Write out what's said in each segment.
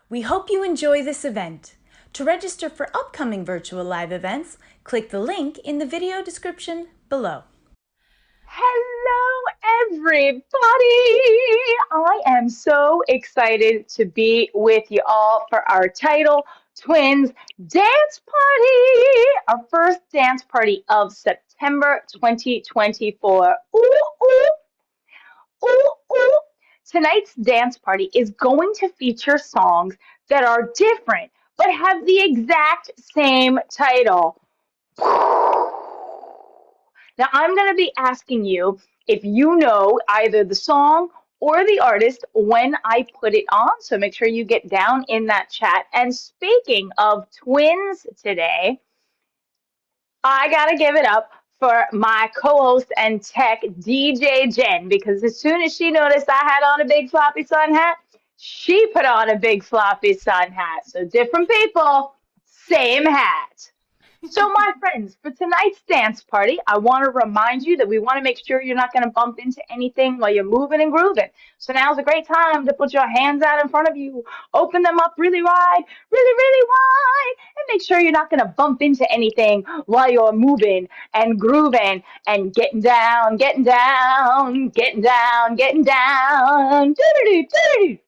We hope you enjoy this event. To register for upcoming virtual live events, click the link in the video description below. Hello, everybody! I am so excited to be with you all for our Title Twins Dance Party, our first dance party of September 2024. Ooh, ooh, ooh, ooh. Tonight's dance party is going to feature songs that are different but have the exact same title. Now, I'm going to be asking you if you know either the song or the artist when I put it on. So make sure you get down in that chat. And speaking of twins today, I got to give it up for my co-host and tech, DJ Jen, because as soon as she noticed I had on a big floppy sun hat, she put on a big floppy sun hat. So different people, same hat. So my friends, for tonight's dance party, I want to remind you that we want to make sure you're not going to bump into anything while you're moving and grooving. So now's a great time to put your hands out in front of you, open them up really wide, really wide, and make sure you're not going to bump into anything while you're moving and grooving and getting down, getting down, getting down, getting down. Doo-doo-doo, doo-doo-doo.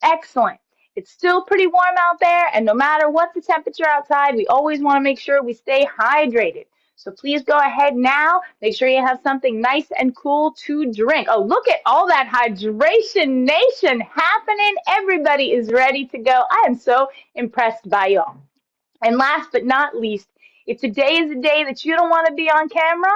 Excellent. It's still pretty warm out there, and no matter what the temperature outside, we always want to make sure we stay hydrated. So please go ahead now. Make sure you have something nice and cool to drink. Oh, look at all that hydration nation happening. Everybody is ready to go. I am so impressed by y'all. And last but not least, if today is a day that you don't want to be on camera,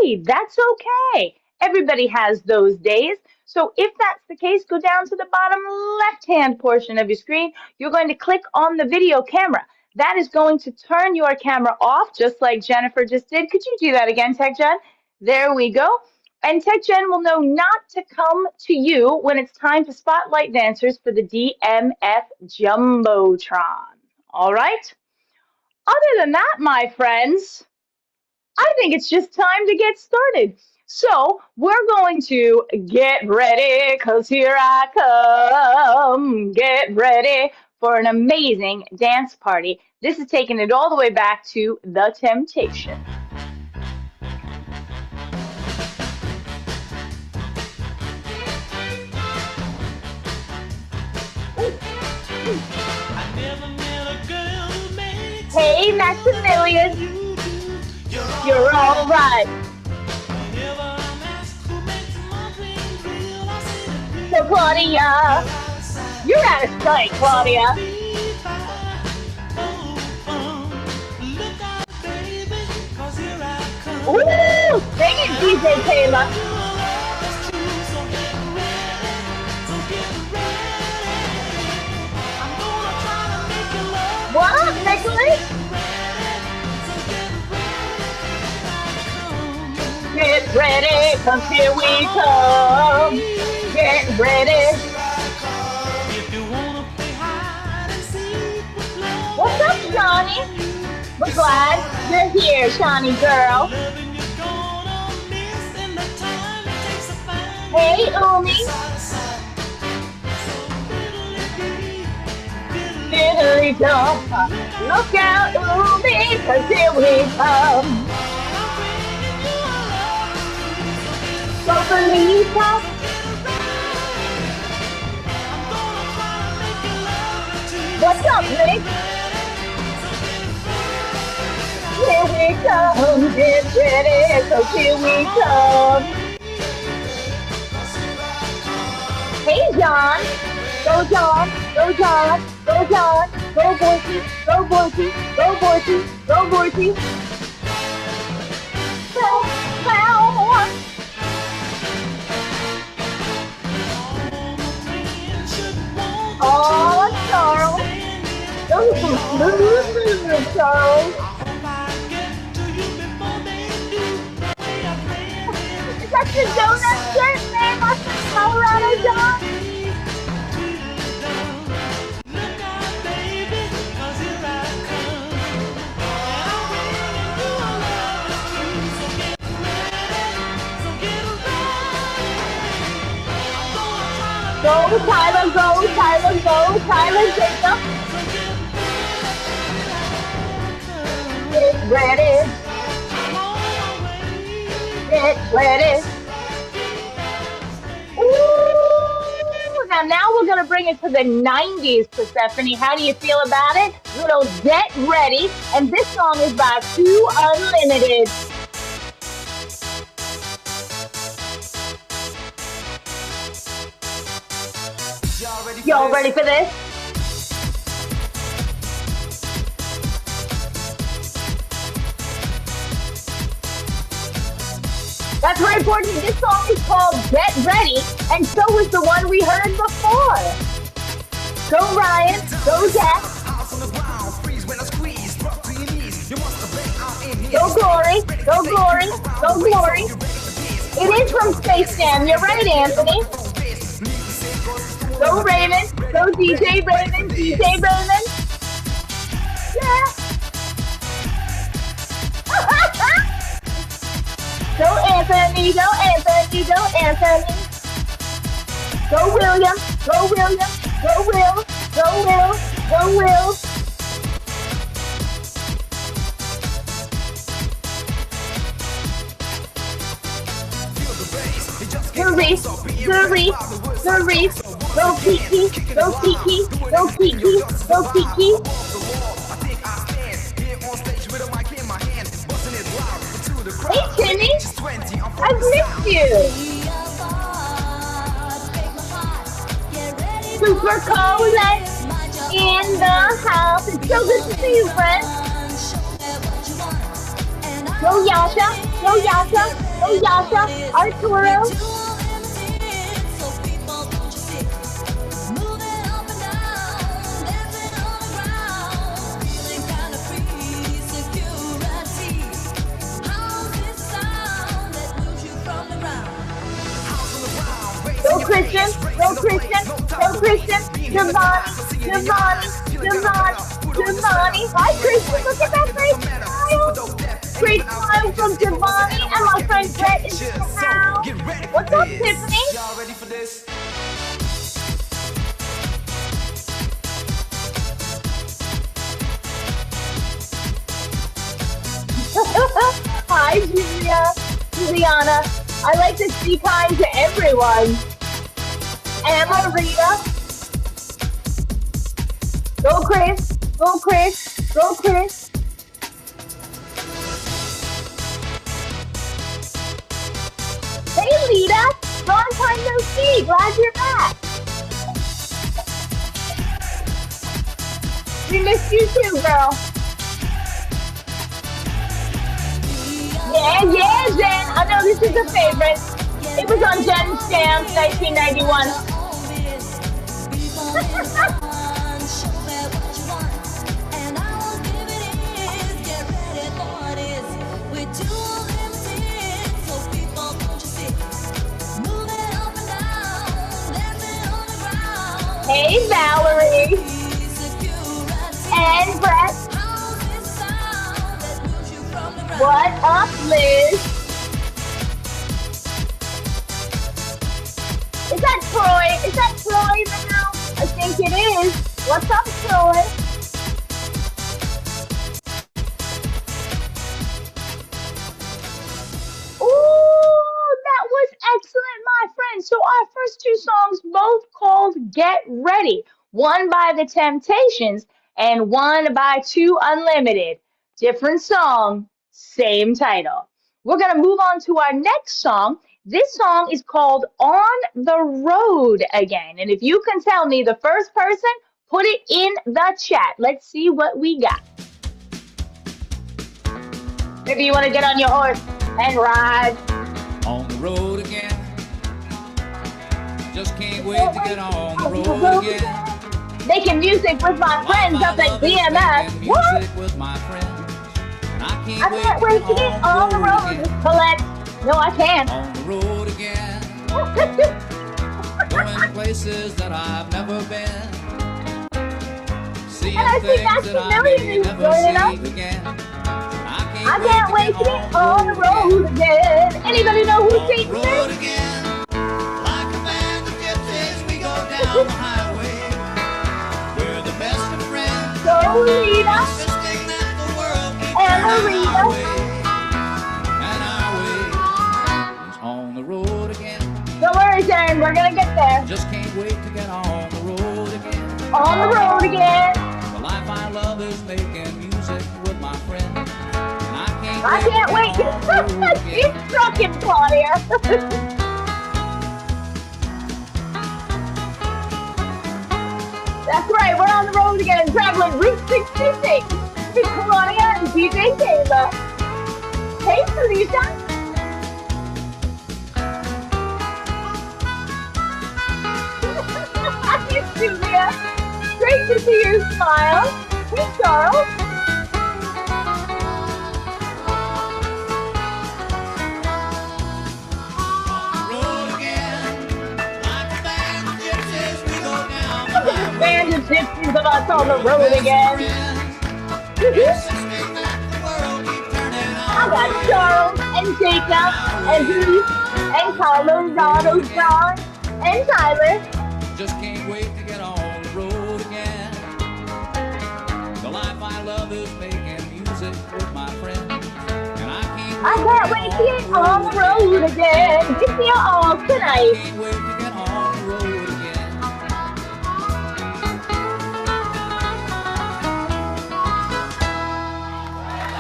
hey, that's okay. Everybody has those days. So if that's the case, go down to the bottom left-hand portion of your screen. You're going to click on the video camera. That is going to turn your camera off, just like Jennifer just did. Could you do that again, Tech Jen? There we go. And Tech Jen will know not to come to you when it's time to spotlight dancers for the DMF Jumbotron. All right? Other than that, my friends, I think it's just time to get started. So we're going to get ready, because here I come. Get ready for an amazing dance party. This is taking it all the way back to The Temptation. Hey, Maximilian, you're all right. So, Claudia, you're out of sight, Claudia. Ooh, sing it, DJ Taylor. What up, Nicholas? Get ready, 'cause here we come. Get ready. What's up, Shawnee? We're glad you're here, Shawnee girl. Hey, Umi. Here we come. Look out, Umi, 'cause here we come. Don't believe us. What's up, Nick? Here we come, get ready, 'cause here we come. Hey, John. Go, John. Go, John. Go, John. Go, Boise. Go, Boise. Go, Boise. Go, Boise. Go, pow. Oh, Charles. Charles. Is that your donut shirt, man? That's the Colorado John? Go, Tyler, go, Tyler, go, Tyler, Jacob. Get ready. Get ready. Ooh, now we're going to bring it to the 90s, Persephone. How do you feel about it? Little Get Ready. And this song is by Two Unlimited. Y'all ready for this? That's right, Courtney. This song is called Get Ready, and so is the one we heard before. Go Ryan, go Jack. Go Glory, go Glory, go Glory. It is from Space Jam. You're right, Anthony. Go Raymond, go DJ Raymond, DJ Raymond. Yeah. Go Anthony, go Anthony, go Anthony. Go William, go William, go Will, go Will, go Will. Hurry, go Kiki, go Kiki, go Kiki, go Kiki. Hey Timmy, I've missed you. Super Colette in the house. It's so good to see you, friend. Go Yasha, go Yasha, go Yasha, Arturo. Go Christian, go Christian, go Christian, Giovanni, Giovanni, Giovanni, Giovanni. Hi Christian, look at that great smile. Great smile from Giovanni, and my friend Brett is in the house. What's up, Tiffany? Y'all ready for this? Hi Juliana. I like to be kind to everyone. Emma Rita. Go Chris, go Chris, go Chris. Hey Lita, long time no see, glad you're back. We missed you too, girl. Yeah, Jen. I know this is a favorite. It was on Jen's Jam 1991. Hey, Valerie. And Brett. What up, Liz? Is that Troy? Is that Troy in the house? I think it is. What's up, Troy? Ooh, that was excellent, my friend. So our first two songs both called Get Ready. One by The Temptations and one by Two Unlimited. Different song, same title. We're going to move on to our next song. This song is called On the Road Again. And if you can tell me the first person, put it in the chat. Let's see what we got. Maybe you want to get on your horse and ride. On the road again. Just can't wait to get on the road again. Making music with my friends up at DMF. What? With my friends. I can't wait to get on the road. Colette. No, I can't. On the road again. Going to places that I've never been. Seeing And I think that's things that I familiar may news never joining us. see again. I can't wait to get on the road again. Anybody know who sings this? Road again. Like a band of gypsies, we go down Lolita, insisting that the world keep and turning Marita. our way, and our way is on the road again. Don't worry, Sharon, we're gonna get there. Just can't wait to get on the road again. On the road again. The life I love is making music with my friends, and I can't wait to keep trucking, Claudia. That's right, we're on the road again, traveling Route 66 with Claudia and DJ Kayla. Hey, Felicia. Hi, Julia. Great to see your smile. Hey, Charles. Band of gypsies of us on the road again. I got Charles and Jacob and Bruce and Colorado John and Tyler. Just can't wait to get on the road again. The life I love is making music with my friends, and I can't wait to get on the road again. We see you all tonight. Can't wait to get on the road again.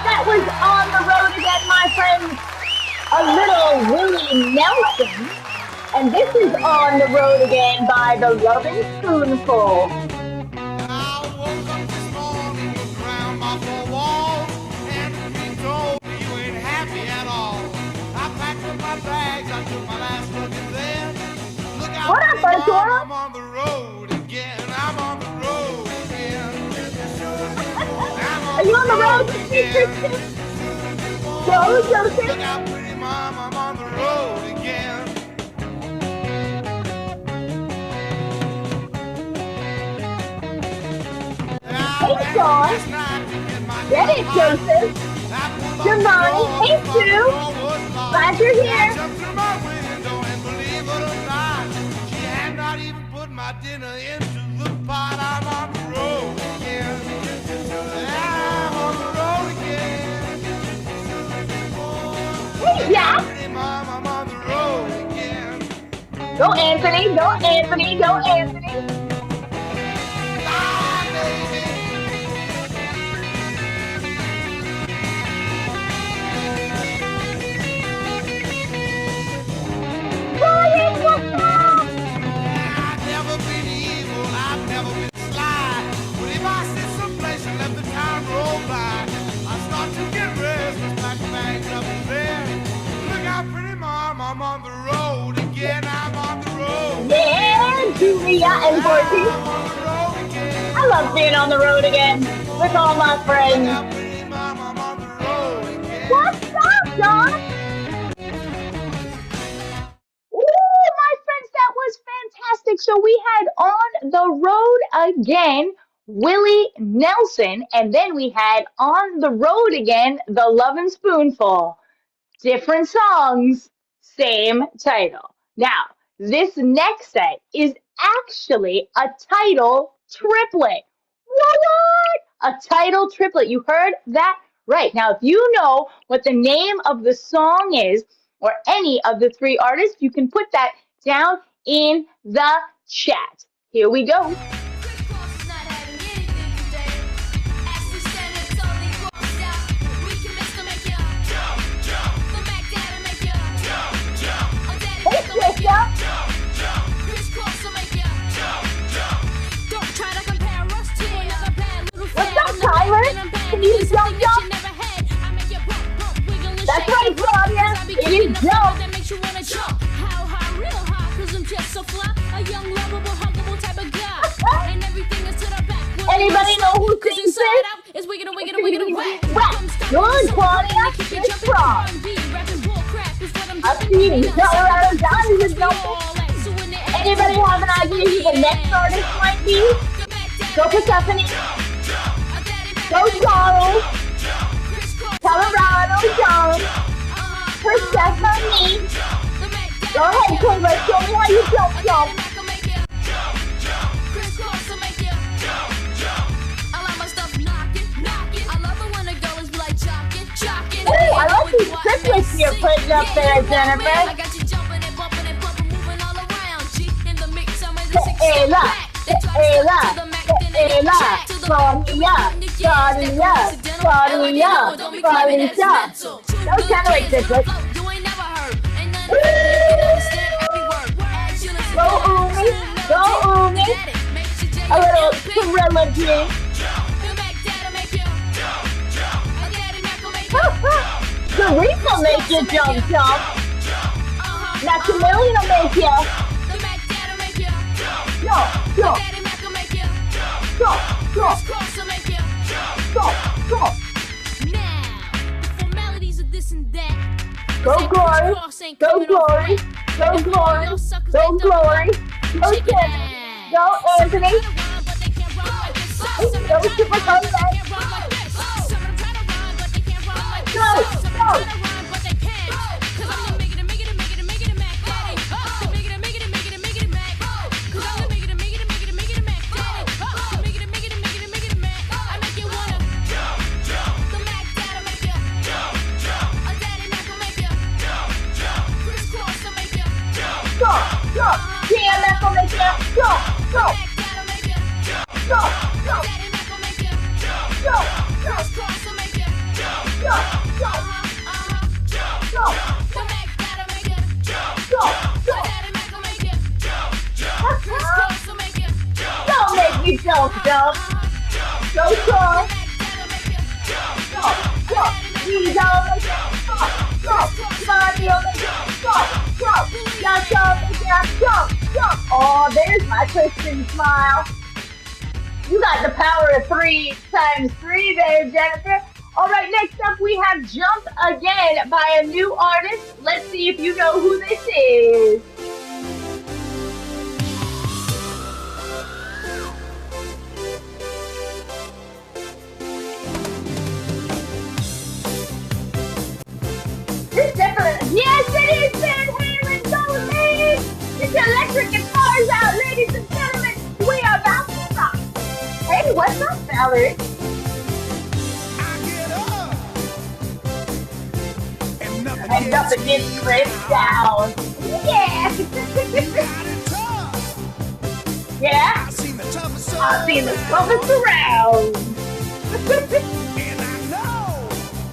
That was On the Road Again, my friends. A little Willie Nelson. And this is On the Road Again by the Lovin' Spoonful. I woke up this morning, looked around my four walls, and been told you ain't happy at all. I packed up my bags, I took my last look at them. Look out, What up, Arturo? I'm on the road again. I'm on the road again. Are you on the road with me, Kristen? Go, Joseph. Look out, pretty mom, I'm on the road again. Hey, Sean. Get it, Joseph. Jamani. Hey, Sue. Glad you're here. Jumped through my window and believe it or not, she had not even put my dinner into the pot. I'm on the road again. I'm on the road again. Hey, Jack. Pretty mom, I'm on the road again. Go, Anthony. Go, Anthony. Go, Anthony. Ah, baby. Brian, what's up? I've never been evil, I've never been sly. But if I sit someplace and let the time roll by, I start to get restless, pack bags up in bed. Look out, pretty mom, I'm on the road again. I'm on the road. Yeah, Julia and Gordy. I'm on the road again. I love being on the road again with all my Look friends. out, pretty mom, I'm on the road again. What's up, John? Ooh, my friends, that was fantastic. So we had On the Road Again, Willie Nelson, and then we had On the Road Again, The Lovin' Spoonful. Different songs, same title. Now, this next set is actually a title triplet. What? A title triplet. You heard that right. Now, if you know what the name of the song is, or any of the three artists, you can put that down in the chat. Here we go. Hey, Trisha. What's up, Tyler? Can you jump? That's right, Claudia. It is jump. How high, real high, 'cause I'm just so fly. A young, lovable, huggable type of guy. And everything is to the back. Anybody know who Cause sings inside this? out is wiggin' and wiggin' and wiggin' and whack. Good, Claudia. Good job. I see you. Colorado John is jumping. Anybody have an idea who the next artist might be? Go Persephone. Go Charles. Colorado John. Persephone. Go ahead, Kayla. Show me how you jump. Allow my stuff, no dance with you putting up there, Jennifer. I got you jumping and bumping and bumping, moving all around. G in the mix, I'm ready to Hey, look. Hey, look. Hey, look. Party up. Party up. Party up. Party up. Don't sound like this, look. You ain't never heard. Ain't nothing you can understand every word. Go Umi. Go Umi. A little trilogy. The Reef will make you jump, jump. Now Chameleon will make you. Jump, jump. Jump, jump. Jump, jump. Go Glory. Go Glory. Go Glory. Go Glory. Go Jenny. Go Anthony. Go Super Sunday. Go, go. Go, DMF will make you. Go, go. Go, go. Go, go. Go, go. Go, don't make me jump, jump. Go, go. Go, go. He's on the go, Mario, go, go. Now go, go. Oh, there's my Christian smile. You got the power of 3 times 3 there, Jennifer. All right, next up we have Jump Again by a new artist. Let's see if you know who this is. This definitely, yes it is Van Halen, go ladies! It's electric guitars out, ladies and gentlemen. We are about to rock. Hey, what's up, Valerie? And nothing gets ripped down. Yeah! Yeah? I've seen the toughest around.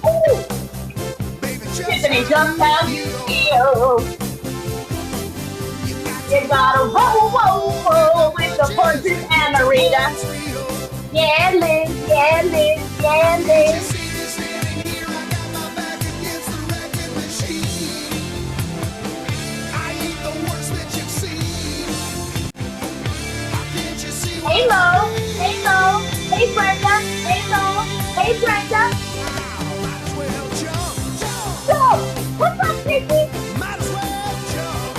Ooh. Tiffany jumps out you feel. You gotta roll with the horses and the Rita. Yeah, Liz, yeah, Liz, yeah, Liz. Hey Mo, hey Mo, hey Brenda, hey Mo, hey Brenda. Jump! What's up, Nikki? Might as well jump.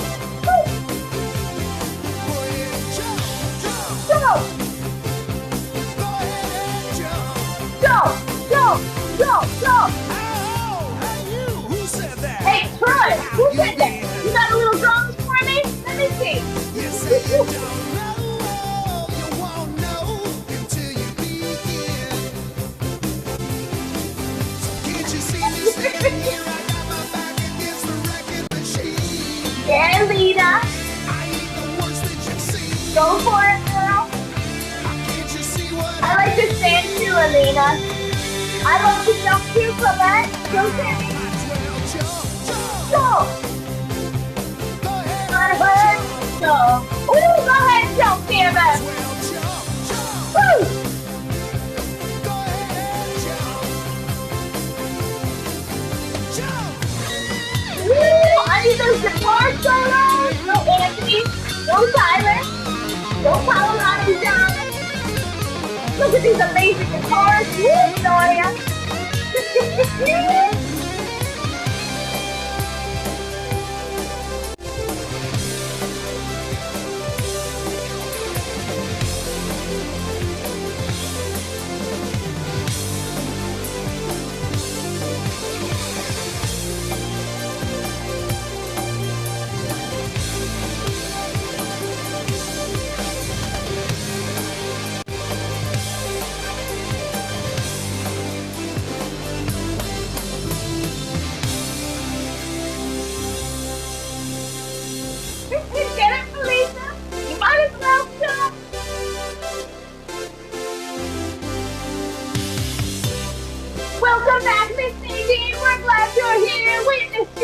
Go ahead and jump. Jump! Go ahead and jump. Jump! Oh, hey you, who said that? Hey, Troy, who said that? You got a little drums for me? Let me see. You say you don't know, you won't know until you begin. So can't you see me standing here? I got my back against the wrecking machine. Yeah, Lita. I ain't the worst that you've seen. Go for it, girl. Can't you see what I like to stand too, Alina. I love to jump too, Clement. Go, Sammy. might as well jump. Go! Go ahead. Might as well jump. Ooh, go ahead and jump, Sammy. Well, jump. Woo! Go ahead and jump. Woo! I need those guitar solos. Go, Anthony. Go, Tyler. Go, Colorado John. Look at these amazing guitars. Woo, Noria.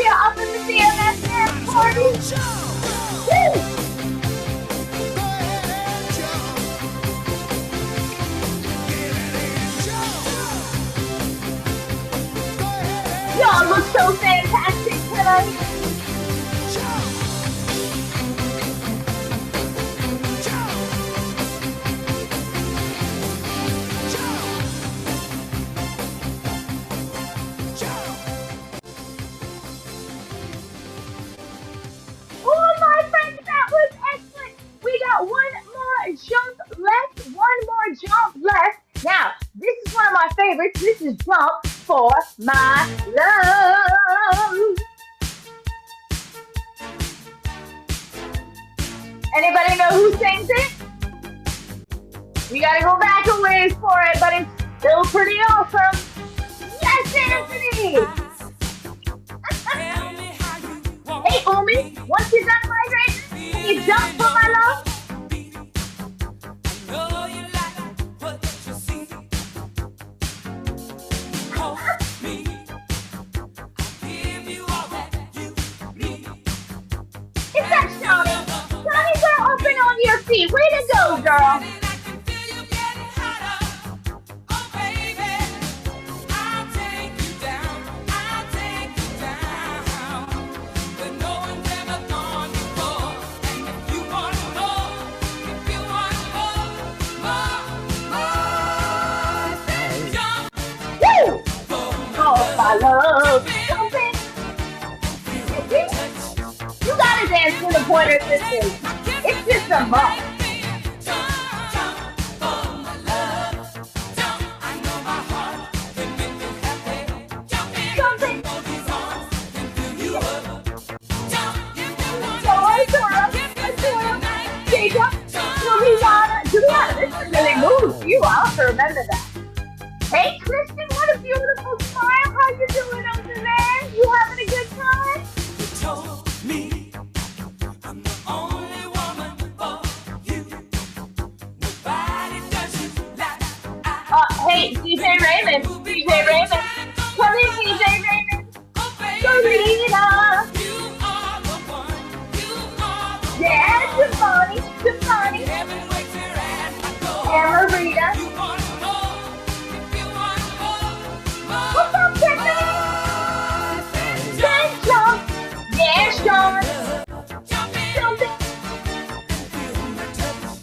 are up in the DMF dance party. Woo! Y'all look so fantastic tonight. Oh, my friends, that was excellent. We got one more jump left. One more jump left. Now, this is one of my favorites. This is Jump for My Love. Anybody know who sings it? We gotta go back a ways for it, but it's still pretty awesome. Yes, Anthony! Hey, Umi, once you're done migrating, can you jump for my love? It's that Shawnee. Shawnee, girl, open on your feet. Way to go, girl. My love, jumping. You gotta dance to the Pointer Sisters. It's just a must. Jumping. Jacob, Juliana, this one really moves you. I'll have to remember that. Hey, Kristen, what a beautiful smile. How you doing over there? You having a good time? You told me I'm the only woman for you. Nobody does you like I Hey, DJ Raymond. DJ Raymond. Come in, DJ Raymond. Serena. You are the one. You are the Yeah, Giovanni. Giovanni. heaven waits here at my door. And Marita. You want more? If you want more. What's up, Tiffany? Then jump. Yeah, Sean. Jumping.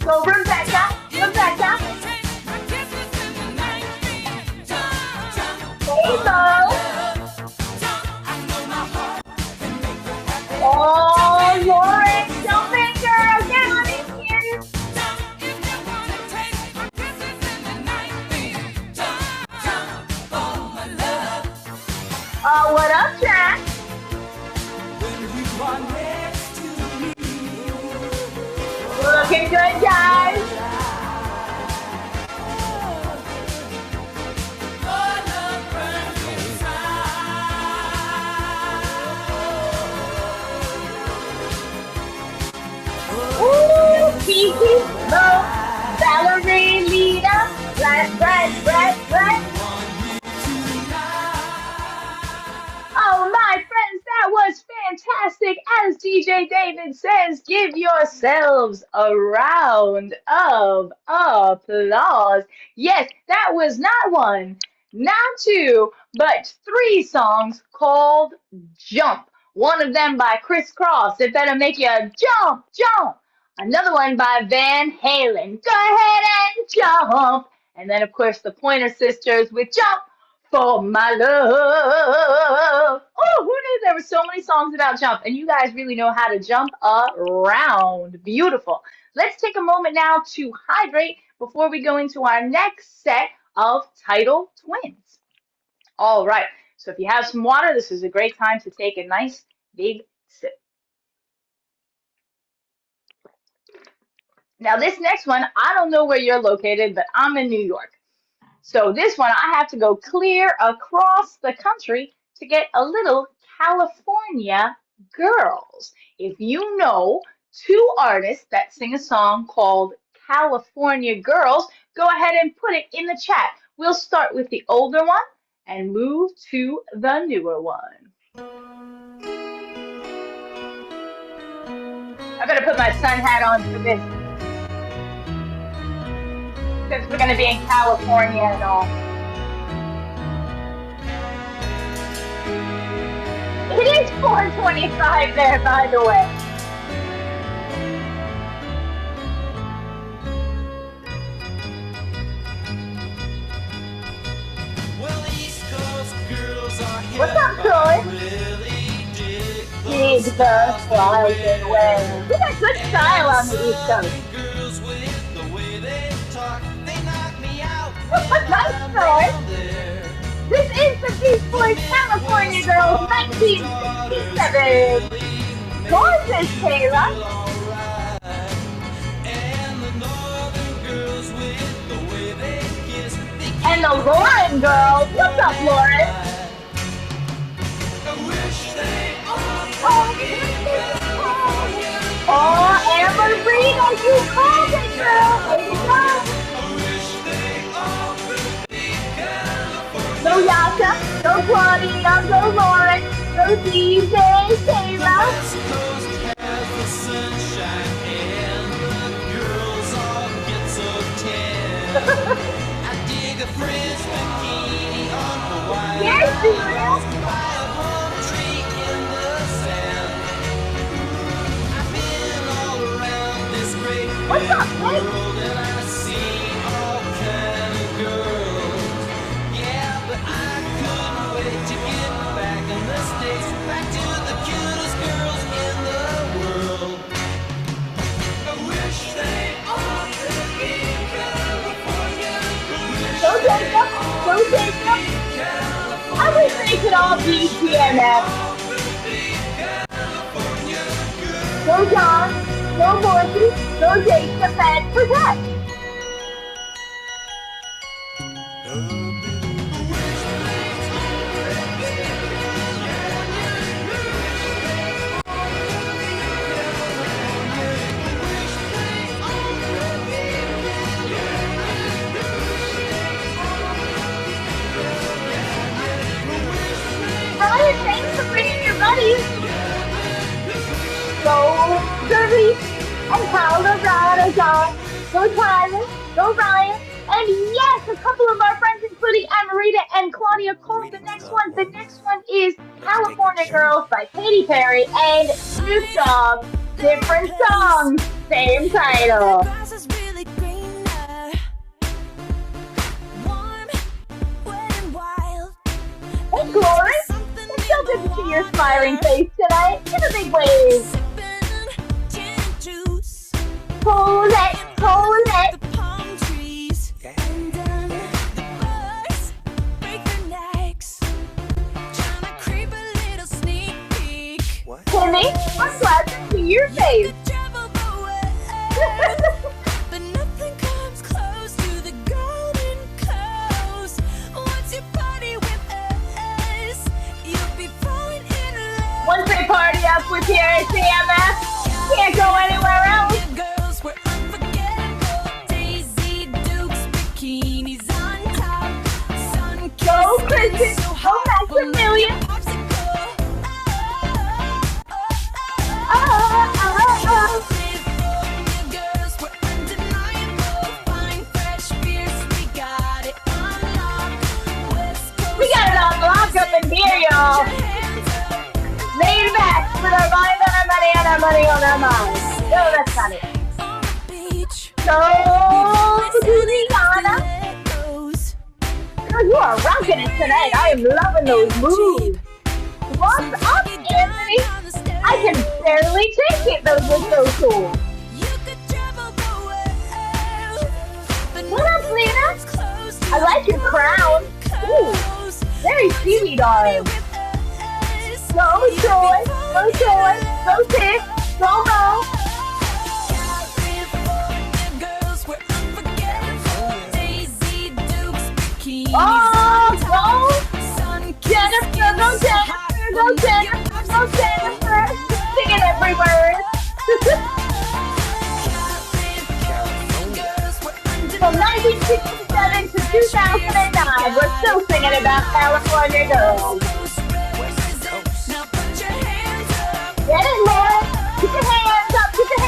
Go, Rebecca. Rebecca. Hey, Mo. Oh, Lauren. Jumping, girl. Get on in here. What up, Jack? Looking good, guys. Ooh, Kiki, Mo, Valerie, Lita, Brett. Oh, my friends, that was fantastic. As DJ David says, give yourselves a round of applause. Yes, that was not one, not two, but 3 songs called Jump. One of them by Criss Cross. It better make you jump, jump. Another one by Van Halen. Go ahead and jump. And then, of course, the Pointer Sisters with Jump for My Love. Oh, who knew there were so many songs about jump? And you guys really know how to jump around. Beautiful. Let's take a moment now to hydrate before we go into our next set of title twins. All right. So if you have some water, this is a great time to take a nice big sip. Now, this next one, I don't know where you're located, but I'm in New York. So this one, I have to go clear across the country to get a little California Girls. If you know 2 artists that sing a song called California Girls, go ahead and put it in the chat. We'll start with the older one and move to the newer one. I better put my sun hat on for this. Since we're gonna be in California and all. It is 4:25 there, by the way. Well, East Coast girls are What's up, Troy? Dig the closet away. We got good style on the East Coast. girls with the way they talk. They knock me out. Nice, Troy. This is the Beach Boys California Girls 1967. Gorgeous, Kayla. And the northern girls with the way they kiss. They And the Lauren girls. What's up, Lauren? wish they Oh, Amber Rita, you called it, girl. There you go. Go Yasha, go Claudia, go Lauren, go DJ, Kayla. West Coast has the sunshine and the girls all get so tan. I dig a French bikini on Hawaii. Yes, Julia. By a palm tree in the sand. I've been all around this great What's up, Nick? world and I see all kind of girls. Yeah, but I couldn't wait to get back in the States, back to the cutest girls in the world. I wish they all could be California. Go Jacob, go Jacob. I wish they could all be DMF. Go John, go Morphy, go Jacob, and Protect. Ryan, thanks for bringing your buddies. Go Derby and Colorado John. Go Tyler, go Ryan. And yes, a couple of our friends, including Amarita and Claudia Cole. The next one is California Girls by Katy Perry and Snoop Dogg. Different songs, same title. Grass is really greener. Warm, wet and wild. Hey, Glory. It's so good to see your smiling face tonight. Give a big wave. Sipping gin and juice. Colette, Colette. The palm trees. And the birds break their necks. Trying to creep a little sneak peek. Timmy, I'm glad to see your face. Travel the world, but nothing comes close to the golden coast. Once you party with us, you'll be falling in love. Once they party up with here at DMF, can't go anywhere else. Girls were unforgettable. Daisy Dukes, bikinis on top. Sun Go, Kristen. Go Maximilian. Girls were undeniable. Fine, fresh, fierce. We got it unlocked. West Coast. We got it on lock up in here, y'all. Hands up. Laid back with our mind on our money and our money on our mind. No, that's not it. On the beach. So, Juliana. Girl, you are rocking it tonight. I am loving those moves. What's up, Anthony? I can barely take it. Those look so cool. What up, Lena? I like your crown. Ooh, very seaweed arms. Go, Troy. Go, Troy. Go, Tiff. Go, Mo. Oh, go. Jennifer, go, Jennifer. Go, Jennifer. Go, Jennifer. Singing every word. From 1967 to 2009, we're still singing about California girls. Get it, Lauren. Put your hands up. Put your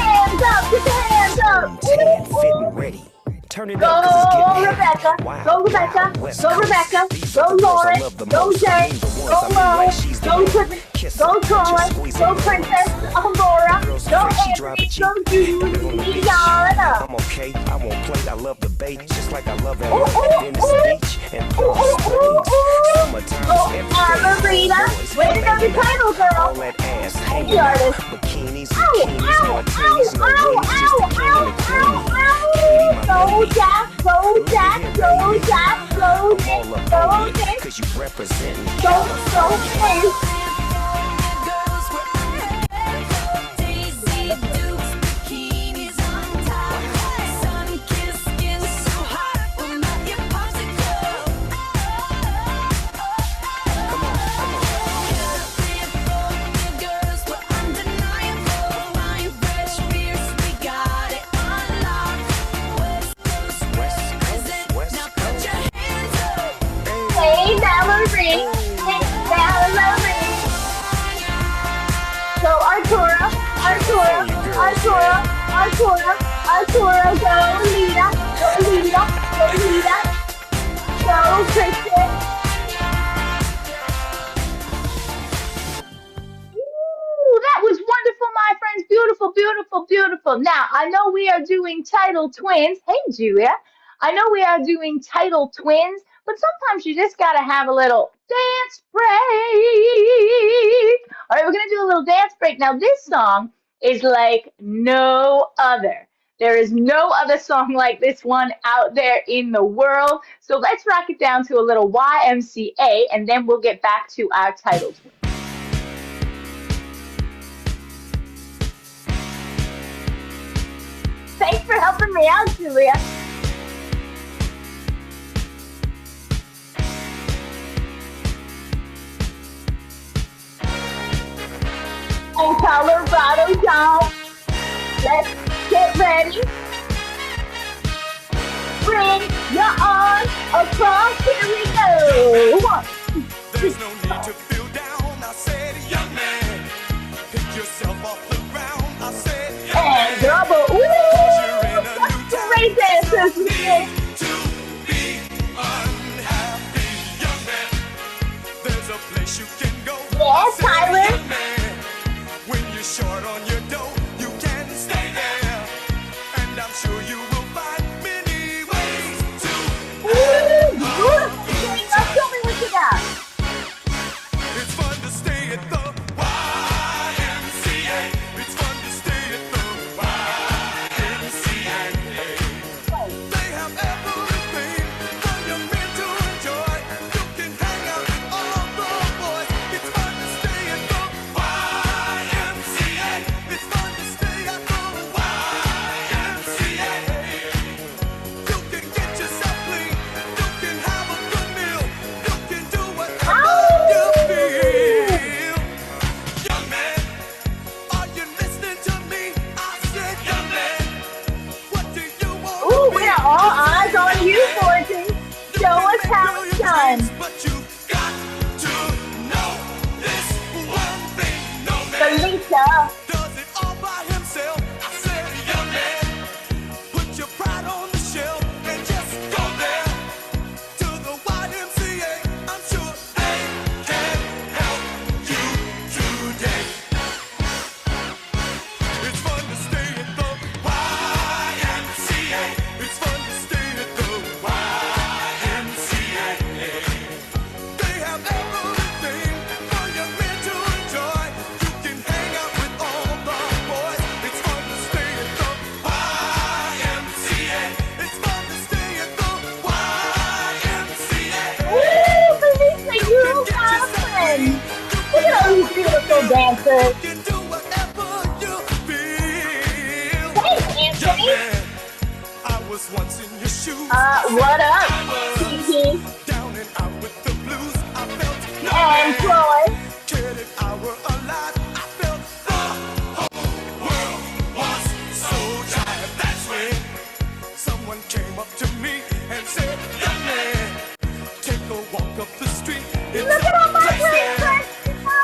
Put your hands up. Tan, fit and ready. Turn it Go up, 'cause it's getting Rebecca, heavy. Wild, go Rebecca, wild, West go Coast. Rebecca, These go are the girls I Lauren, love the go most. Jay, I mean the ones go I mean Mo, like she's the go one. Tiffany, Kiss go her, Troy, just squeeze go her bones. Princess Aurora, Girls go afraid she drive a Anthony, Jeep. go Judy, Live on the beach. Yana. I'm okay, I won't play, I love the bait. Just like I love Ooh, LA, ooh, Venice ooh. Beach, and Ooh, Palm ooh, ooh, Springs. ooh. Summertime Go is every day. Amarita. Boys, Way to go, the title, girl. all that ass hanging the out. artist. Bikinis, Ow, bikinis, ow, martinis, no ow, wings, just ow, the king and the queen. ow, ow, Katie, my Go lady. Jack, go Jack, go Jack, go I'm Dick, all up go on you, Dick, 'cause you representing. go Dick. Daisy Dukes, bikinis on top. Sun-kissed skin so hot will melt your popsicle. California girls were undeniable. Wine, fresh beers, we got it unlocked. West Coast represent. Now put your hands up. Hey, Valerie. Hey, Valerie. So Artura, Artura, Artura, Artura, Artura, go Lita, go Lita, go Lita, go Kristen. Ooh, that was wonderful, my friends. Beautiful, beautiful, beautiful. Now, I know we are doing title twins. Hey, Julia. I know we are doing title twins, but sometimes you just got to have a little dance break. All right, we're going to do a little dance break. Now, this song is like no other. There is no other song like this one out there in the world. So let's rock it down to a little YMCA, and then we'll get back to our title twins. Thanks for helping me out, Julia. And Colorado down. Let's get ready. Bring your arms across. Here we go. There's no need to feel down. I said, young man, pick yourself off the ground. I said, young And man, double. you're in Ooh, a new town. great dancers we did. To be unhappy, young man. There's a place you can go. Yeah, I said, Tyler. young man, when you're short on your dough, you can stay there. And I'm sure you will find many ways to Ooh, beautiful. Now show me what you got. It's fun to stay at the YMCA. It's fun to stay at the YMCA. They have everything for young men to enjoy. You can hang out with all the boys. It's fun to stay at the YMCA. It's fun to stay at the YMCA. You can get yourself clean. You can have a good meal. You can do whatever you feel. Young man, are you listening to me? I said, young man, what do you want? Ooh, we are all eyes on you, Fortune. Show us how it's done. But you got to know this one thing. No man Felicia. does it all by himself. I said, young man, put your pride on the shelf and just go there to the YMCA. I'm sure they can help you today. It's fun to stay at the YMCA. It's fun to stay at the YMCA. They have everything for young men to enjoy. You can hang out with all the boys. It's fun to stay at the YMCA. It's fun to stay at the YMCA. Woo, Felicia, you have friends. Look at all these beautiful dancers. You can do whatever you feel. Hey, Young Anthony. man, I was once in your shoes. What up, I was Kiki down and out with the blues. I felt and Troy? cared if I were alive. I felt the whole world was so tired. That's when someone came up to me and said, young man, take a walk up the street. It's Look at all my a place there friends.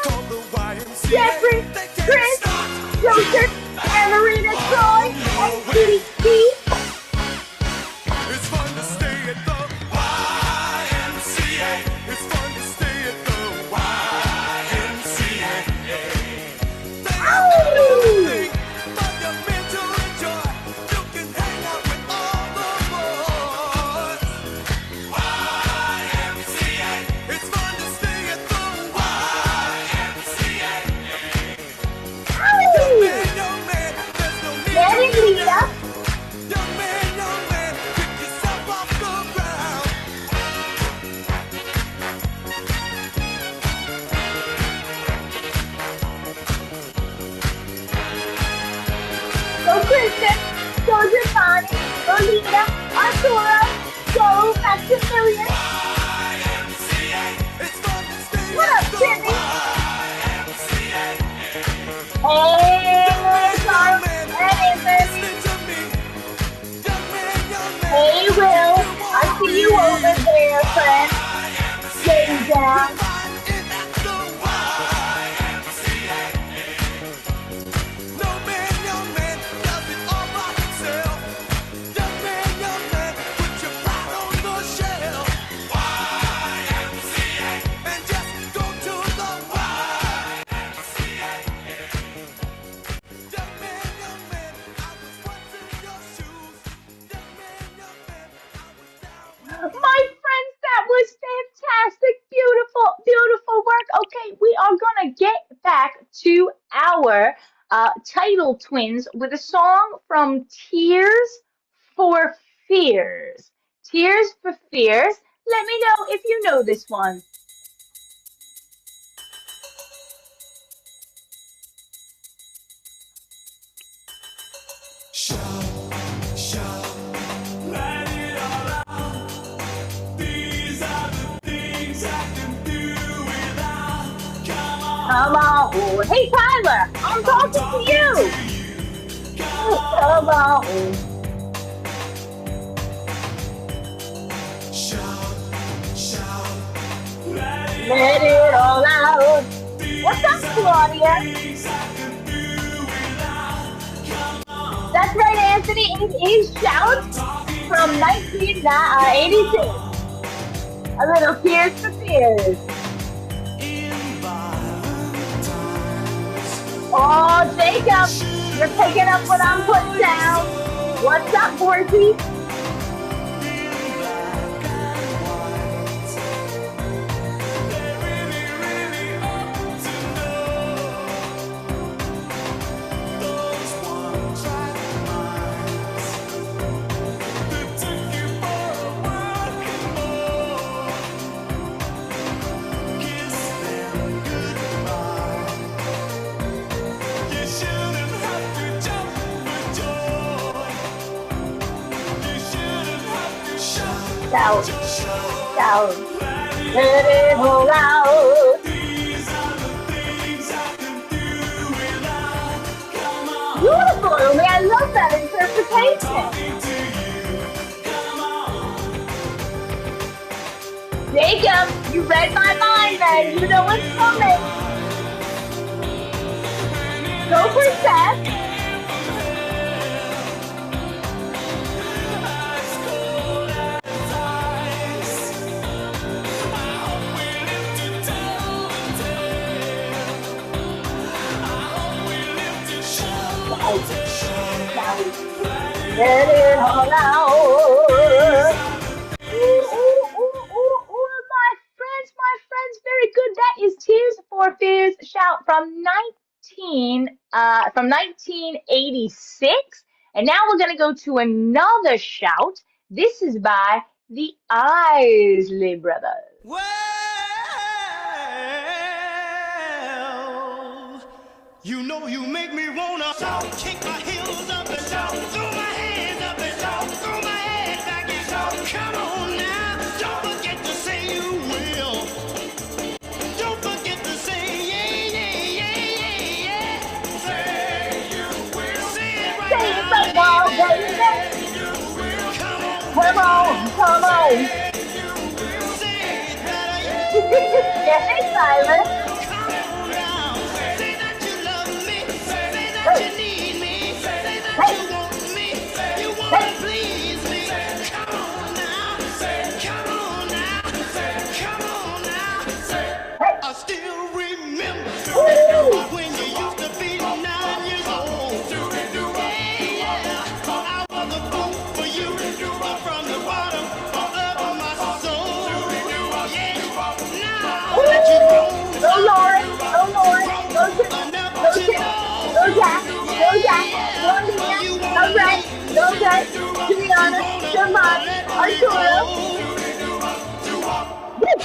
called the YMCA. Jeffrey, They can't Chris, stop Joseph, and Marina, Troy, and Arturo, go Maximilian. What up, Jimmy? Hey, Charles. Hey, baby. Hey, Will. I see you over there, friend. Getting down. My friends, that was fantastic. Beautiful, beautiful work. Okay, we are going to get back to our title twins with a song from Tears for Fears. Tears for Fears. Let me know if you know this one. Come on. Hey, Tyler, I'm talking to you. Come on. Let it all out. What's up, Claudia? That's right, Anthony. It is Shout from 1982. A little Tears for Fears. Oh, Jacob, you're picking up what I'm putting down. What's up, Borky? Shout, shout, let it all out. Beautiful, Umi. I love that interpretation. Jacob, you read my mind, man. You know what's coming. Go for Seth. Let it all out. My friends, very good. That is Tears for Fears Shout from 1986. And now we're gonna go to another shout. This is by the Isley Brothers. Well, you know you make me wanna shout, kick my heels up and shout, throw my hands up and shout, throw my head back and shout. Come on now, don't forget to say you will. Don't forget to say yeah, yeah, yeah, yeah, yeah. Say you will. Say it right Say it right now, baby. Say you will. Come on, come on. Say it better. Yes, Silas.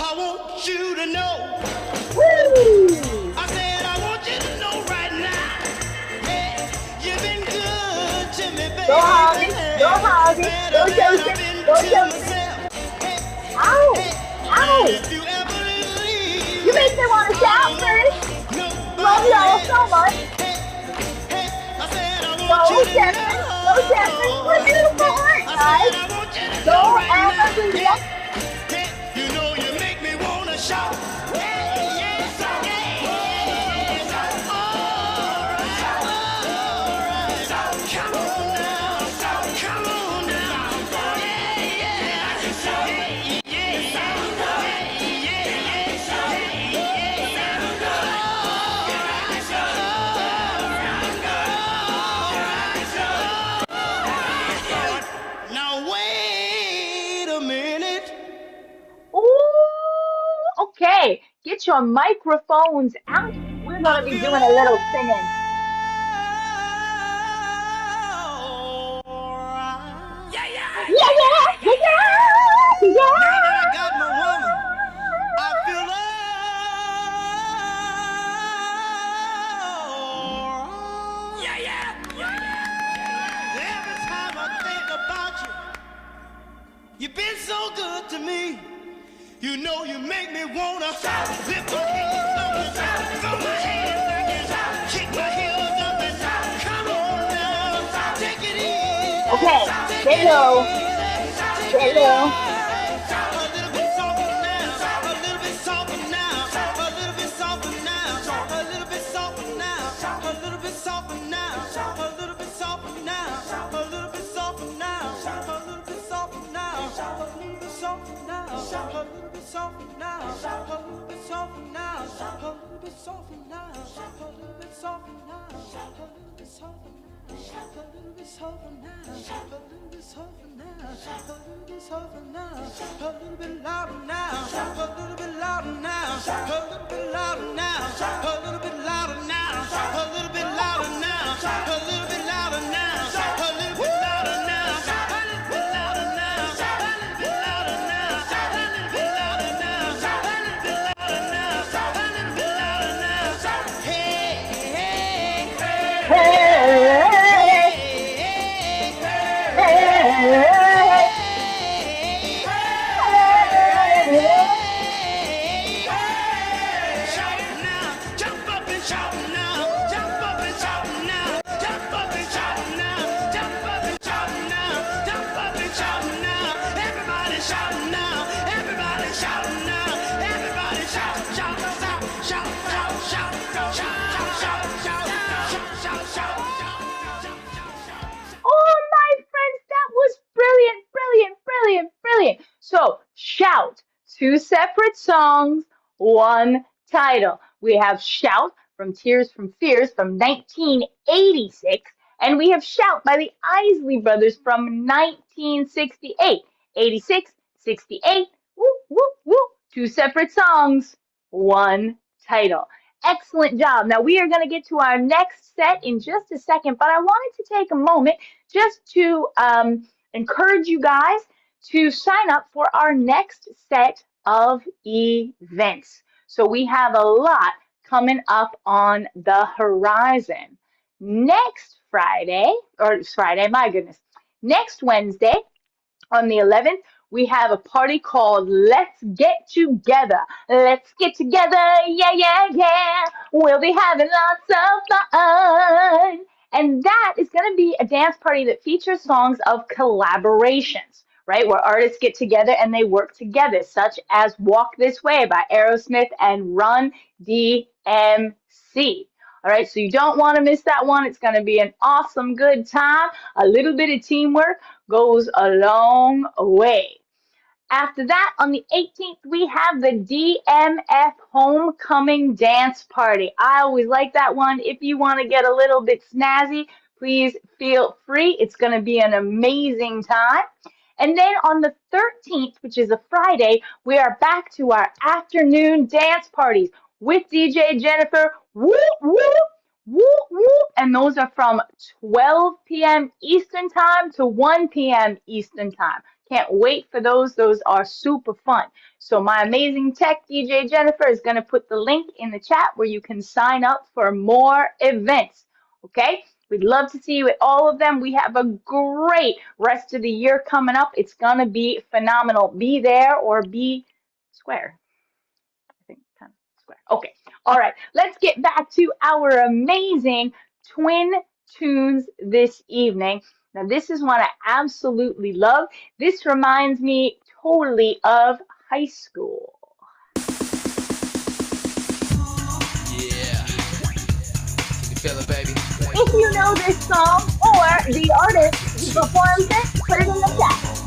I want you to know. I said I want you to know right now. Hey, you've been good to me, baby. Go Harvey, go Harvey, go Joseph. Go, to Chelsea. myself, hey, Ow! hey, Ow! if you ever You leave me, make me want to I shout, Chris. want Love nobody y'all so else. much. Hey, hey, I said I want you Go, to Chelsea. Go, Chelsea. What a know. beautiful Hey, heart, I said guys. I want you to know Go, right now. Amalia. Hey, hey, you know you make me wanna shout. Hey, yes, yeah, yes. All right. Come on now, come on now. Yeah, yeah, yeah, now wait a minute. Ooh, okay. Get your microphones out. We're I going to be feel doing a little singing. alright. Yeah, yeah, Yeah, yeah, yeah, yeah, yeah, yeah, yeah, yeah. Now that I got my woman, I feel alright. Yeah, yeah, yeah, yeah. Every time I think about you, you've been so good to me. You know you make me wanna lift my hands up and throw my hands back and kick my heels up and come on now, take it easy, Okay, take stay it low. easy, take Stay it low. easy. A little bit softer now, a little bit softer now, a little bit softer now, a little bit softer now, a little bit softer now, a little bit softer now, a little bit softer now, a little bit softer now, a little bit softer now, a little bit softer now, a little bit softer now, a little bit softer now, a little bit softer now, a little bit softer now. A little bit softer now, a little bit softer now, a little bit softer now, a little bit louder now, a little bit louder now, a little bit louder now, a little bit louder now, a little bit louder now, a little bit louder now, a little bit louder now, a little bit louder now, a little bit louder now, a little bit louder now, a little bit louder now, a little bit louder now. Hey, hey, hey. Hey, hey, hey. Shout now, jump up and shout now, jump up and shout now, jump up and shout now, jump up and shout now, jump up and shout now, everybody shout now, everybody shout now, everybody shout, shout, shout, shout, shout, shout, shout, shout, shout, shout, shout, shout, Oh, my friends, that was brilliant, brilliant, brilliant, brilliant. So, Shout, two separate songs, one title. We have Shout from Tears from Fears from 1986, and we have Shout by the Isley Brothers from 1968. 86, 68, whoop, whoop, whoop. Two separate songs, one title. Excellent job. Now we are going to get to our next set in just a second, but I wanted to take a moment just to encourage you guys to sign up for our next set of events. So we have a lot coming up on the horizon. Next Friday, or it's Friday, my goodness, next Wednesday, on the 11th, we have a party called Let's Get Together. Let's get together, yeah, yeah, yeah. We'll be having lots of fun. And that is going to be a dance party that features songs of collaborations, right? Where artists get together and they work together, such as Walk This Way by Aerosmith and Run DMC. All right, so you don't want to miss that one. It's going to be an awesome, good time. A little bit of teamwork goes a long way. After that, on the 18th, we have the DMF Homecoming Dance Party. I always like that one. If you want to get a little bit snazzy, please feel free. It's going to be an amazing time. And then on the 13th, which is a Friday, we are back to our afternoon dance parties with DJ Jennifer. Whoop, whoop, whoop, whoop. And those are from 12 p.m. Eastern Time to 1 p.m. Eastern Time. Can't wait for those. Those are super fun. So my amazing tech DJ Jennifer is going to put the link in the chat where you can sign up for more events. Okay? We'd love to see you at all of them. We have a great rest of the year coming up. It's going to be phenomenal. Be there or be square. I think kind of square. Okay. All right. Let's get back to our amazing twin tunes this evening. Now, this is one I absolutely love. This reminds me totally of high school. Yeah. Can you feel it, baby? If you know this song or the artist who performs it, put it in the chat.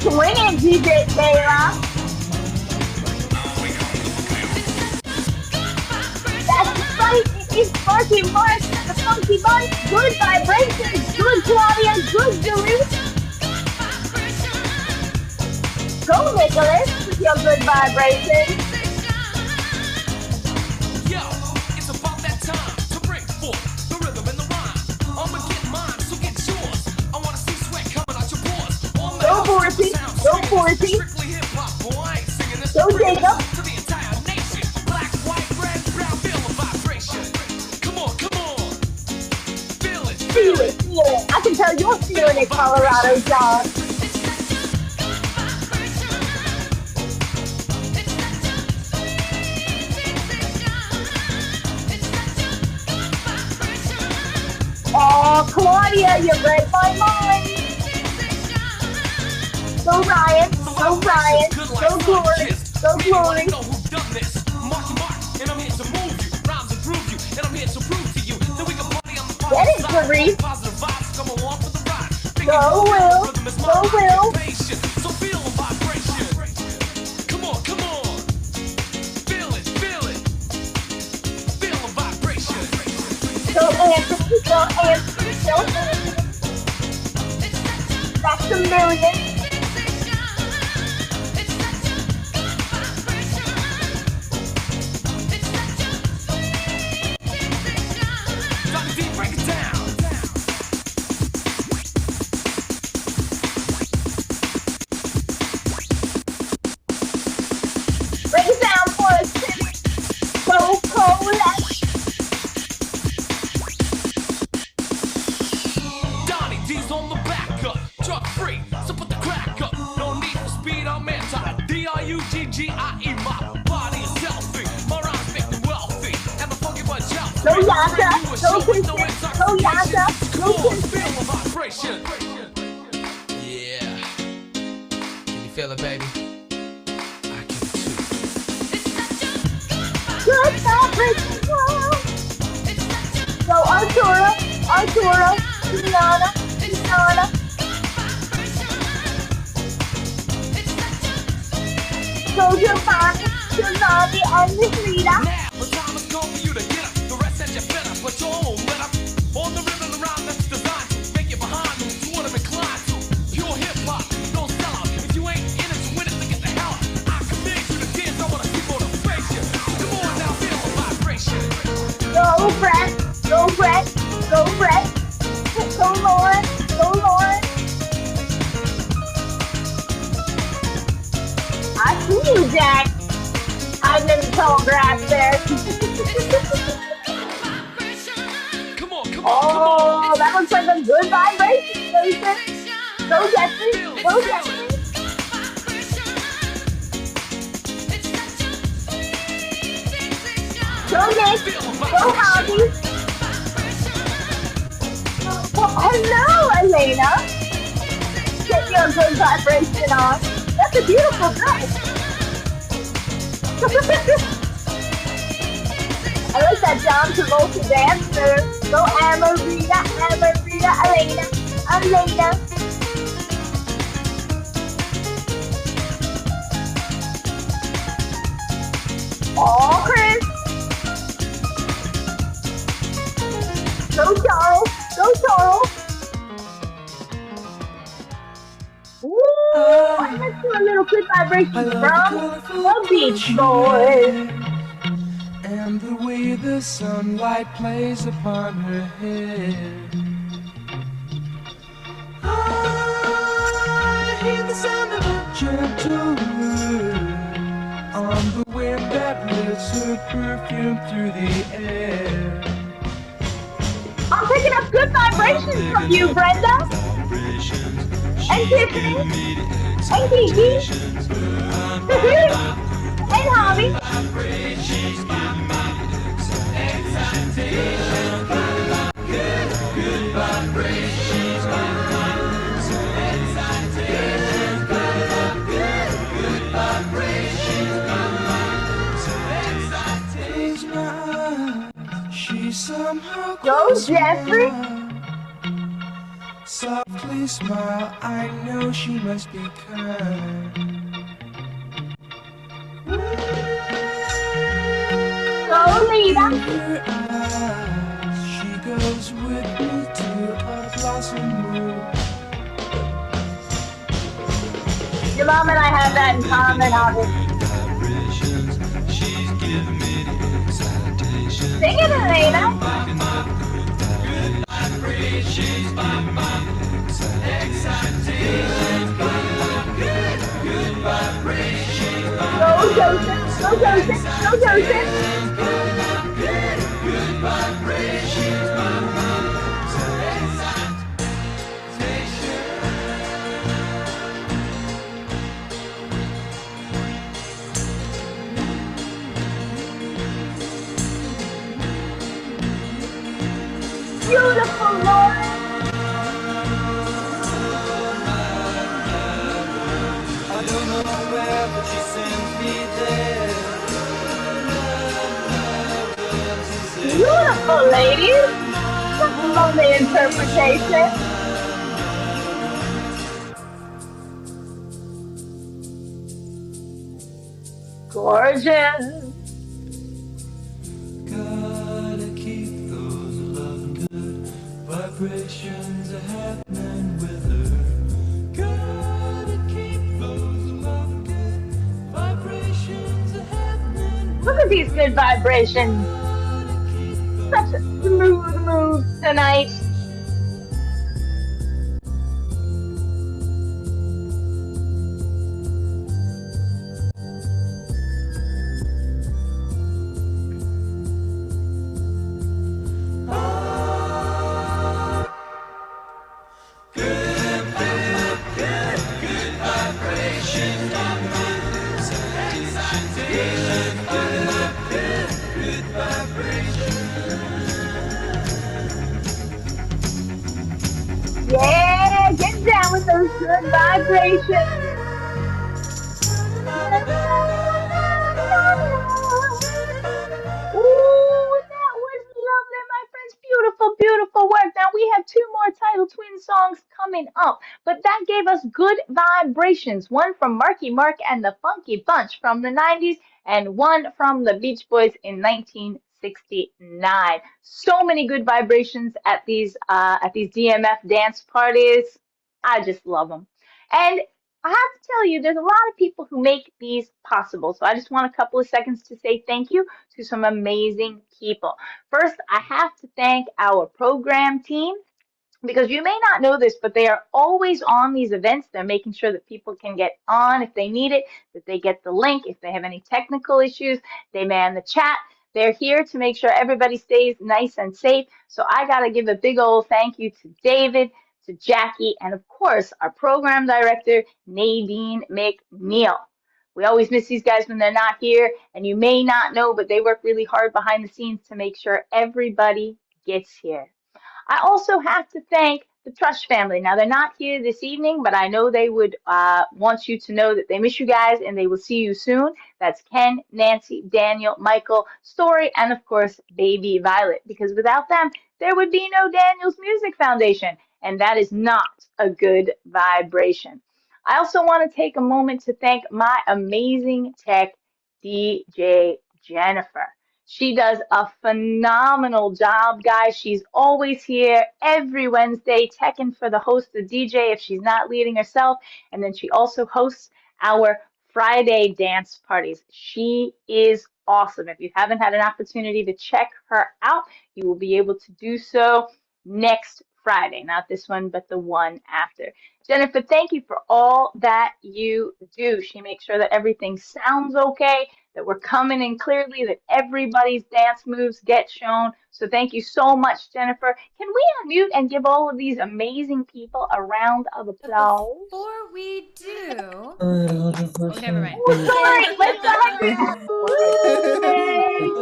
Swing it, DJ Taylor. That's right, it is Sparky Mark, the Funky Bunch. Good vibrations, good Claudia, good Duluth. Go, Nicholas, with your good vibrations. Yo, it's about that time to bring forth the rhythm and the rhyme. I'ma get mine, so get yours. I wanna see sweat coming out your pores. Go, Forty, go, Forty. Strictly hip hop, boy. I ain't singing this Go, Jacob. to the entire nation. Black, white, red, brown, feel the vibration. Come on, come on. Feel it, Feel it, feel it. I can tell you're feeling it, Colorado John. Oh, Claudia, you read my mind. Go, Ryan. Go, Ryan. Go, Glory. Go, Glory. Know who done this? Marky Mark, and I'm here to move you. Rhymes and groove you, and I'm here to prove to you that we can party on the Get it, Marie. positive vibes, come along for the ride. Go, Will. Go, Will. So feel the vibration. Come on, come on. Feel it, feel it. Feel the vibration. Go, Anthony. Go, Anthony. Go, Anthony. That's a million. Dr. D, break it down. Break it down for us, Timmy. Go, Cola. Donnie D's on the back up, truck free, so put the crack up. No need for speed, I'm anti. D-R-U-G-G-I-E, my body is healthy. My rhymes make me wealthy, and the funky bunch healthy. Go, Yaka. Go, Kristen. Go, Yaka. Go, Come on, Kristen. feel the vibration. Yeah. Can you feel it, baby? I can too. Good vibration. Go, Arturo. Arturo. Tiana. Tiana. Go, Giovanni. Giovanni and Miss Rita. Now, the time has come for you to get up. The rest that you better put your own let up. On the rhythm around that's designed to make you behind them to what I'm inclined to. Pure hip hop, no sellout. If you ain't in it to win it, then get the hell out. I command you to dance, I wanna see motivation. Come on now, feel the vibration. Go, Brett. Go, Brett. Go, Brett. Go, Lauren. Go, Lauren. I see you, Jack. I'm in the tall grass there. Come on, come on, Oh, that looks like a good vibration, Jason. Go, Jeffrey. Go, Jeffrey. Go, Nick. Go, Holly. Well, hello, Elena. Get your good vibration on. That's a beautiful dress. I like that John Travolta dancer. Go, Amarita, Amarita, Elena, Elena. Oh, Chris. Go, Charles. Go, Charles. Ooh, let's do a little quick vibration from the Beach Boys. and the way the sunlight plays upon her head. I hear the sound of a gentle word on the wind that lifts her perfume through the air. I'm picking up good vibrations from you, Brenda. And Tiffany. And Kiki. And Hobby. Close my eyes, she somehow Go, closed my Jeffrey. eyes. Softly smile, I know she must be kind. Go, Lita. In her eyes, she goes with me to a blossom room. Your mom and I have that in common, Hobby. Sing it, Elena. Go, Joseph. Go, Joseph. Go, Joseph. Beautiful, Lauren. I don't know where, but she sends me there. Beautiful, ladies. Such a lovely interpretation. Gorgeous. Gotta keep those loving good vibrations happening with her. Gotta keep those loving good vibrations happening. Look at these good vibrations. Such a smooth move tonight. Yeah, get down with those good vibrations. Ooh, that was lovely, my friends. Beautiful, beautiful work. Now we have two more Title Twin songs coming up, but that gave us good vibrations. One from Marky Mark and the Funky Bunch from the 90s, and one from the Beach Boys in 1969. So many good vibrations at these DMF dance parties. I just love them. And I have to tell you, there's a lot of people who make these possible. So I just want a couple of seconds to say thank you to some amazing people. First, I have to thank our program team, because you may not know this, but they are always on these events. They're making sure that people can get on if they need it, that they get the link. If they have any technical issues, they man the chat. They're here to make sure everybody stays nice and safe. So I got to give a big old thank you to David, to Jackie, and of course, our program director, Nadine McNeil. We always miss these guys when they're not here, and you may not know, but they work really hard behind the scenes to make sure everybody gets here. I also have to thank the Trush family. Now, they're not here this evening, but I know they would want you to know that they miss you guys and they will see you soon. That's Ken, Nancy, Daniel, Michael, Story, and of course, baby Violet, because without them, there would be no Daniel's Music Foundation, and that is not a good vibration. I also want to take a moment to thank my amazing tech, DJ Jennifer. She does a phenomenal job, guys. She's always here every Wednesday, teching for the host, the DJ, if she's not leading herself. And then she also hosts our Friday dance parties. She is awesome. If you haven't had an opportunity to check her out, you will be able to do so next Friday. Not this one, but the one after. Jennifer, thank you for all that you do. She makes sure that everything sounds okay, that we're coming in clearly, that everybody's dance moves get shown. So thank you so much, Jennifer. Can we unmute and give all of these amazing people a round of applause? Before we do, oh, never mind. Oh, sorry. Let's celebrate.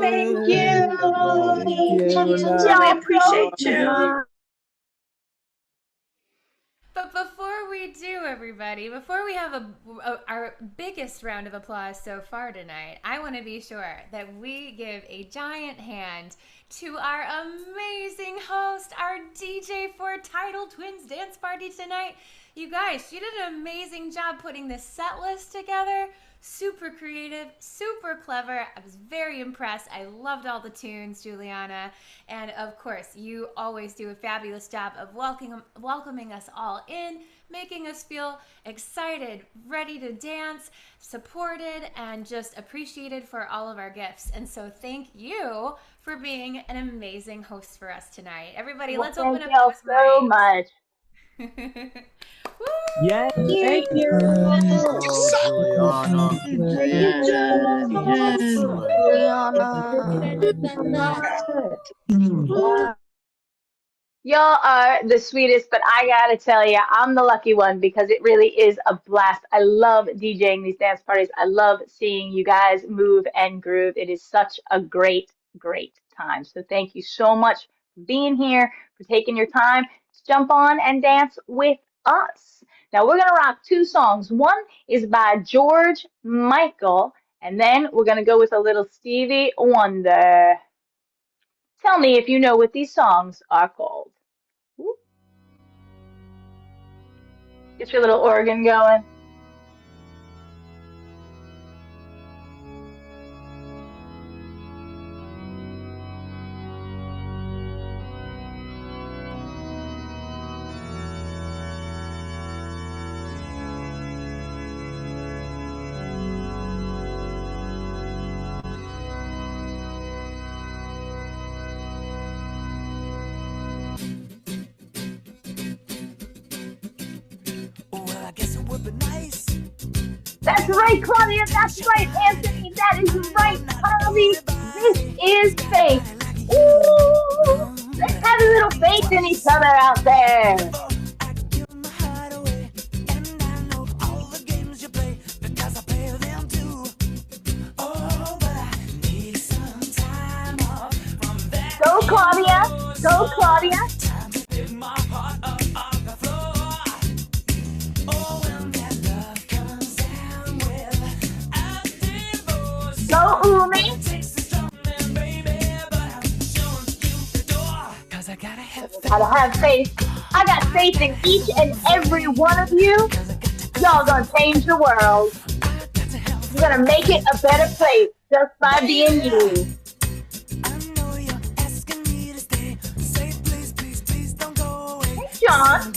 Thank you. We appreciate you. But before we do, everybody, before we have our biggest round of applause so far tonight, I want to be sure that we give a giant hand to our amazing host, our DJ for Tidal Twins Dance Party tonight. You guys, she did an amazing job putting this set list together. Super creative, super clever. I was very impressed. I loved all the tunes, Juliana. And of course, you always do a fabulous job of welcoming us all in, making us feel excited, ready to dance, supported, and just appreciated for all of our gifts. And so thank you for being an amazing host for us tonight. Everybody, let's open up those so mics. much. Yeah, thank you. Y'all are the sweetest, but I gotta tell you, I'm the lucky one because it really is a blast. I love DJing these dance parties. I love seeing you guys move and groove. It is such a great, great time. So thank you so much for being here, for taking your time to jump on and dance with us. Now we're gonna rock two songs. One is by George Michael, and then we're gonna go with a little Stevie Wonder. Tell me if you know what these songs are called. Get your little organ going. That's right, Claudia. That's right, Anthony. That is right, Harvey. This is faith. Ooh, let's have a little faith in each other out there. Go, Claudia. Go, Claudia. Go, Umi. Gotta have faith. I got faith in each and every one of you. Y'all gonna change the world. You're gonna make it a better place just by being you. Hey, John.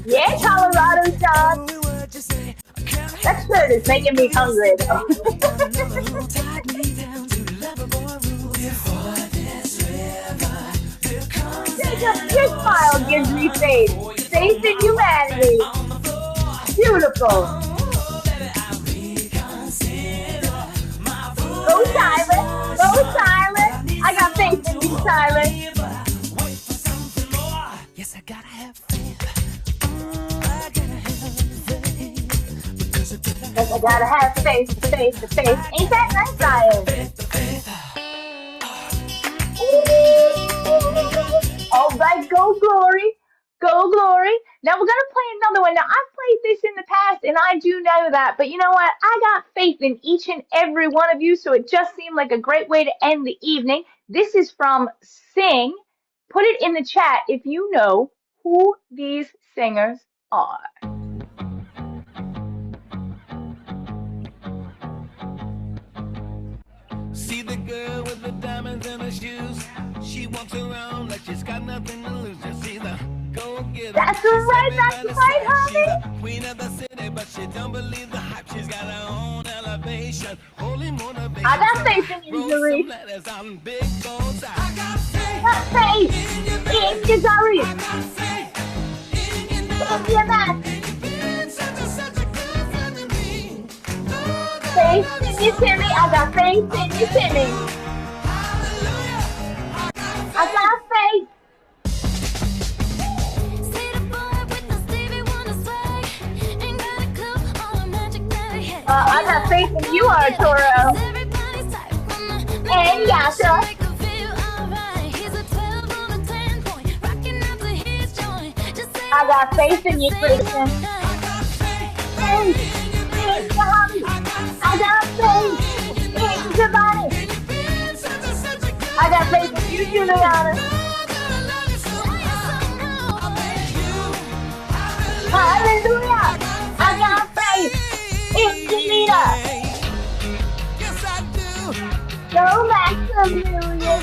Yeah, Colorado, John. That shirt is making me hungry, though. Your smile gives me faith. Faith in humanity. Beautiful. Go, Tyler. Go, Tyler. I got faith in you, Tyler. Yes, I gotta have faith. Yes, I gotta have faith, faith, faith. Ain't that nice, Ryan? All right, go, Glory. Go, Glory. Now we're gonna play another one. Now I've played this in the past, and I do know that. But you know what? I got faith in each and every one of you, so it just seemed like a great way to end the evening. This is from Sing. Put it in the chat if you know who these singers are. See the girl with the diamonds in her shoes. She walks around like she's got nothing to lose. Just see the Go get her. That's right, that's right, She's honey. the queen of the city, but she don't believe the hype. She's got her own elevation, holy motivation. I got So faith in you, wrote Zuri. some letters on big goals. I got Got faith in you, Zuri. I got faith in you. In your man. Been such a good friend to me. Faith in you, Timmy. I got faith in you, Timmy. I got faith. I got faith in you, Arturo. And Yasha. I got faith in you, Christian. Faith in Johnny. I got faith in Giovanni. I got faith in you, Juliana. Hallelujah. I got faith in Janita. Yes, I do. Go Maximilian.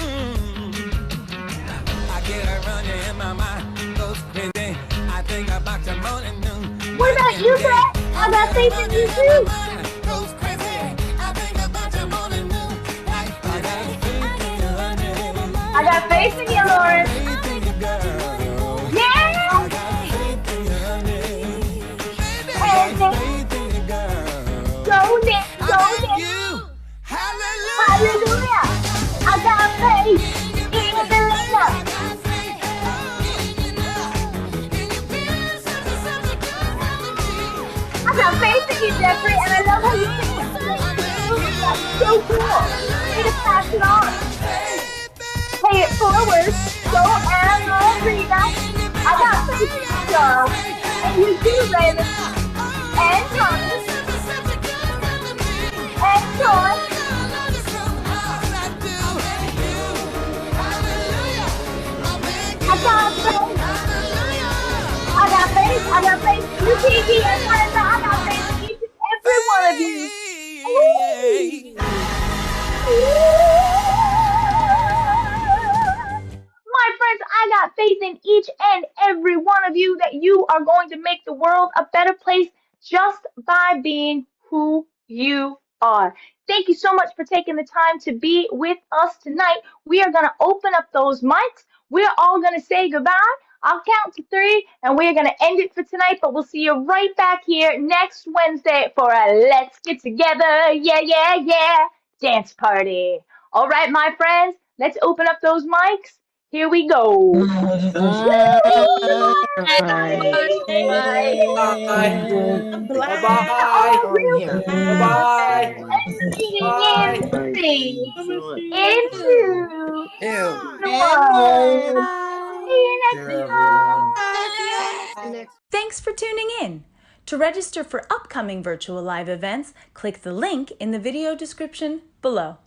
I get a running in my mind, goes crazy. I think about your morning noon. What about you, Brett? I got faith in you too. Goes crazy. I think about your morning noon. I got faith in you, honey. I got faith in you, Lauren. Faith in you, girl. Yeah. I got faith in you, honey. And Faith in you, girl. go Nick, go Nick. You. Hallelujah. Hallelujah. I got faith in Belinda. I got faith in you, Jeffrey, and I love how you sing with the That's so cool. Way to pass it on. Pay it forward. Go and Rita. I got faith in you, Charles. And you too, Raven. And Thomas. And Sean. I got faith. I got faith. I got faith in you, Kiki, and Brenda. I got faith in each and every one of you. Ooh. My friends, I got faith in each and every one of you that you are going to make the world a better place just by being who you are. Thank you so much for taking the time to be with us tonight. We are going to open up those mics. We're all going to say goodbye. I'll count to 3 and we're going to end it for tonight, but we'll see you right back here next Wednesday for a Let's Get Together, yeah, dance party. All right, my friends, let's open up those mics. Here we go. Thanks for tuning in. To register for upcoming virtual live events, click the link in the video description below.